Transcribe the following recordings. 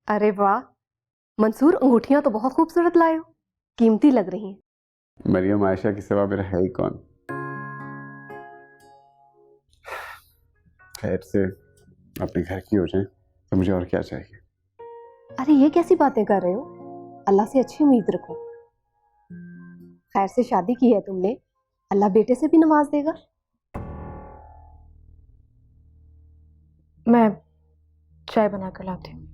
अरे वाह मंसूर, अंगूठियां तो बहुत खूबसूरत लाए हो, कीमती लग रही हैं। मरियम आयशा की सिवा मेरा है ही कौन। खैर से अपने घर की हो जाए तो मुझे और क्या चाहिए। अरे ये कैसी बातें कर रहे हो, अल्लाह से अच्छी उम्मीद रखो। खैर से शादी की है तुमने, अल्लाह बेटे से भी नवाज देगा। मैं चाय बना कर लाती हूँ।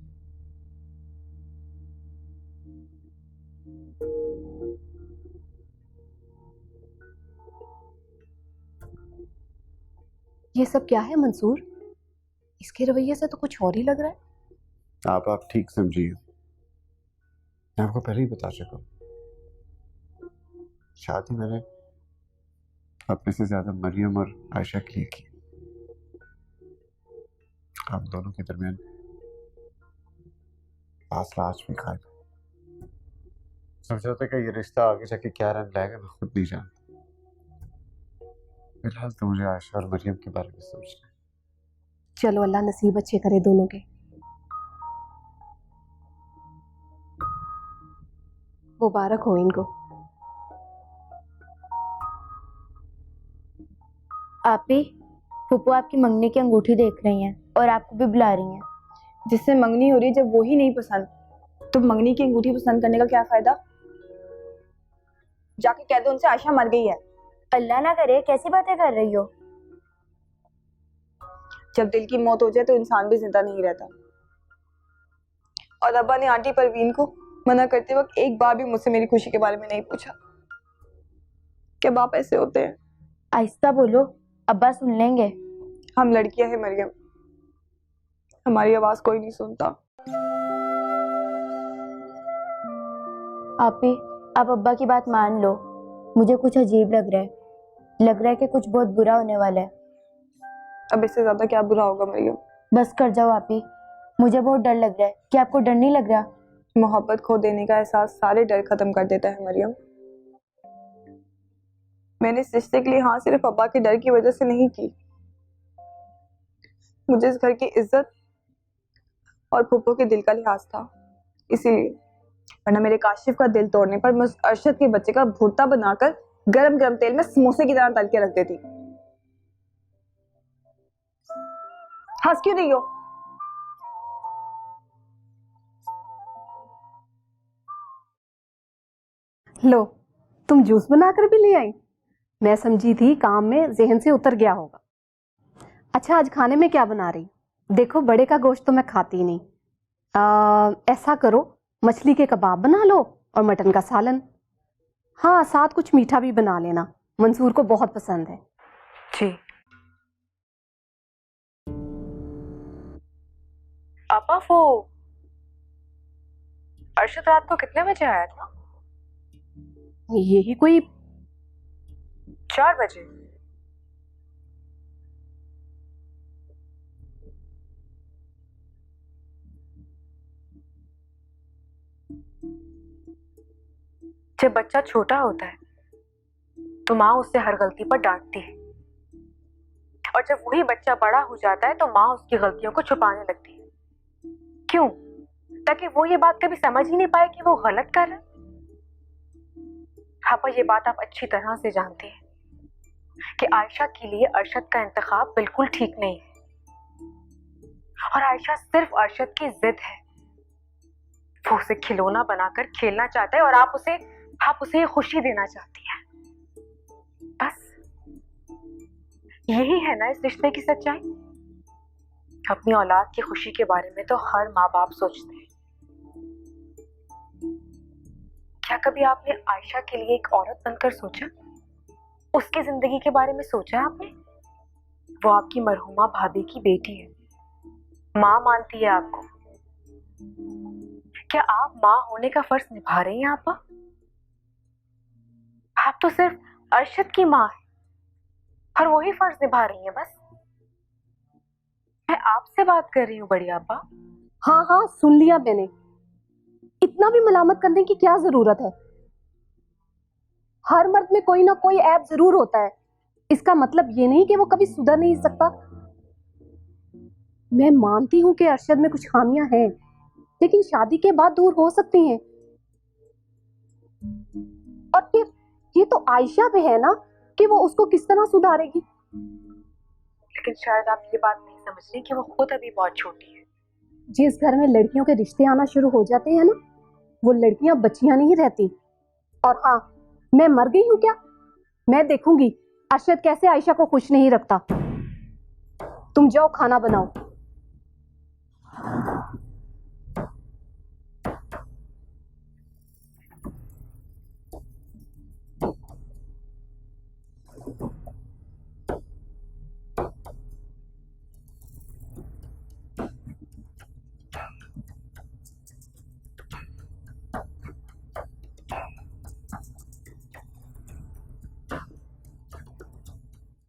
ये सब क्या है मंसूर, इसके रवैये से तो कुछ और ही लग रहा है। आप ठीक समझिए, मैं आपको पहले ही बता चुका हूँ। शादी मैंने अपने से ज्यादा मरियम और आयशा के लिए की। हम दोनों के दरमियान फासला आज भी कायम है। समझौते का ये रिश्ता आगे जाके क्या रंग लाएगा मैं खुद नहीं जानता। फिलहाल तो मुझे आयशा और मरियम के बारे में सोचना है। चलो अल्लाह नसीब अच्छे करे दोनों के। मुबारक हो इनको। आपी, फूफू आपकी मंगनी की अंगूठी देख रही हैं और आपको भी बुला रही हैं। जिससे मंगनी हो रही है, जब वो ही नहीं पसंद तो मंगनी की अंगूठी पसंद करने का क्या फायदा। जाके कह दो उनसे आयशा मर गई है। अल्लाह ना करे, कैसी बातें कर रही हो। जब दिल की मौत हो जाए तो इंसान भी जिंदा नहीं रहता। और अब्बा ने आंटी परवीन को मना करते वक्त एक बार भी मुझसे मेरी खुशी के बारे में नहीं पूछा। क्या बाप ऐसे होते हैं? आहिस्ता बोलो, अब्बा सुन लेंगे। हम लड़कियां हैं मरियम, हमारी आवाज कोई नहीं सुनता। आपी, आप अब्बा की बात मान लो। मुझे कुछ अजीब लग रहा है कि कुछ बहुत बुरा होने वाला है। अब इससे ज्यादा क्या बुरा होगा मरियम? बस कर जाओ आपी, मुझे बहुत डर लग रहा है। क्या आपको डर नहीं लग रहा? मोहब्बत खो देने का एहसास सारे डर खत्म कर देता है मरियम। मैंने इस रिश्ते के लिए हाँ सिर्फ अब्बा के डर की वजह से नहीं की। मुझे इस घर की इज्जत और फूफो के दिल का लिहाज था, इसीलिए। वरना मेरे काशिफ का दिल तोड़ने पर मैं उस अरशद के बच्चे का भुर्ता बनाकर गरम गरम तेल में समोसे की तरह तल के रख देती। हंस क्यों रही हो? लो, तुम जूस बनाकर भी ले आई। मैं समझी थी काम में जहन से उतर गया होगा। अच्छा आज खाने में क्या बना रही? देखो बड़े का गोश्त तो मैं खाती नहीं। ऐसा करो मछली के कबाब बना लो और मटन का सालन। हाँ साथ कुछ मीठा भी बना लेना, मंसूर को बहुत पसंद है। जी। पापा, वो अरशद रात को कितने बजे आया था? यही कोई 4 बजे। जब बच्चा छोटा होता है तो माँ उसे हर गलती पर डांटती है, और जब वही बच्चा बड़ा हो जाता है तो माँ उसकी गलतियों को छुपाने लगती है। क्यों? ताकि वो ये बात कभी समझ ही नहीं पाए कि वो गलत कर रहा है। पापा, ये बात आप अच्छी तरह से जानते हैं कि आयशा के लिए अरशद का इंतखाब बिल्कुल ठीक नहीं है, और आयशा सिर्फ अरशद की जिद है। वो उसे खिलौना बनाकर खेलना चाहता है और आप उसे ये खुशी देना चाहती है। बस यही है ना इस रिश्ते की सच्चाई। अपनी औलाद की खुशी के बारे में तो हर माँ बाप सोचते हैं। क्या कभी आपने आयशा के लिए एक औरत बनकर सोचा? उसकी जिंदगी के बारे में सोचा आपने? वो आपकी मरहुमा भाभी की बेटी है, माँ मानती है आपको। क्या आप माँ होने का फर्ज निभा रही हैं आपा? आप तो सिर्फ अरशद की माँ है और वही फर्ज निभा रही हैं बस। मैं आपसे बात कर रही हूँ बड़ी आपा। हाँ हाँ सुन लिया मैंने, इतना भी मलामत करने की क्या जरूरत है। हर मर्द में कोई ना कोई ऐब जरूर होता है, इसका मतलब ये नहीं कि वो कभी सुधर नहीं सकता। मैं मानती हूं कि अरशद में कुछ खामियां हैं, लेकिन शादी के बाद दूर हो सकती हैं। और फिर ये तो आयशा पे है ना कि वो उसको किस तरह सुधारेगी। लेकिन शायद आप ये बात नहीं समझ रही कि वो खुद अभी बहुत छोटी है। जिस घर में लड़कियों के रिश्ते आना शुरू हो जाते हैं ना, वो लड़कियां बच्चियां नहीं रहती। और हाँ, मैं मर गई हूं क्या? मैं देखूंगी अरशद कैसे आयशा को खुश नहीं रखता। तुम जाओ खाना बनाओ।